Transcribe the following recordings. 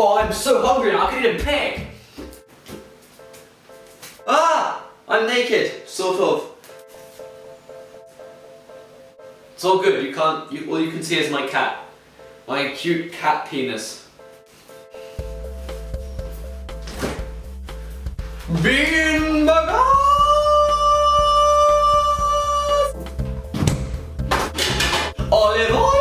Oh, I'm so hungry now, I could eat a pig! Ah! I'm naked, sort of. It's all good, all you can see is my cat. My cute cat penis. Bean burgers! Olive oil!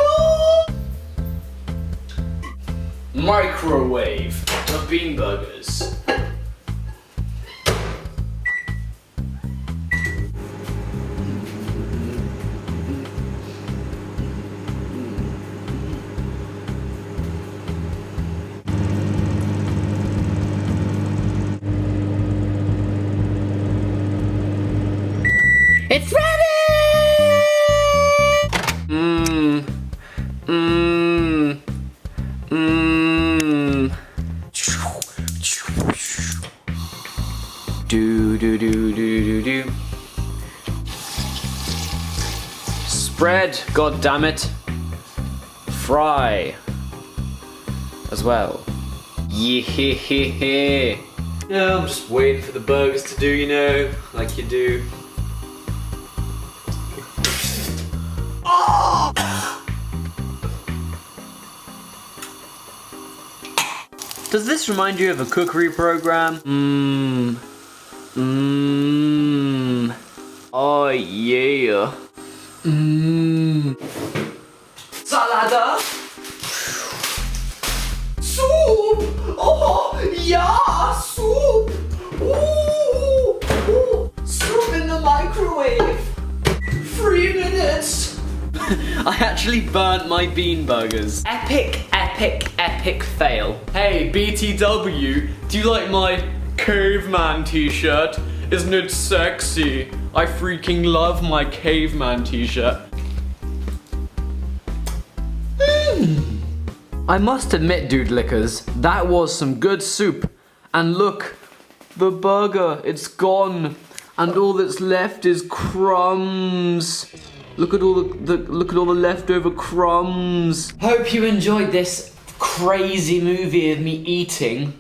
Microwave the bean burgers. It's ready! Do. Spread, god damn it. Fry. As well. Yeah. Yeah, I'm just waiting for the burgers to do, you know, like you do. Does this remind you of a cookery program? Oh yeah. Salada. Soup. Oh yeah, soup. Ooh. Soup in the microwave. 3 minutes. I actually burnt my bean burgers. Epic fail. Hey, BTW, do you like my caveman t-shirt? Isn't it sexy? I freaking love my caveman t-shirt. I must admit, dude lickers, that was some good soup. And look, the burger, it's gone. And all that's left is crumbs. Look at all the leftover crumbs. Hope you enjoyed this crazy movie of me eating.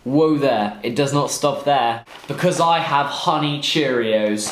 Whoa there, it does not stop there. Because I have honey Cheerios.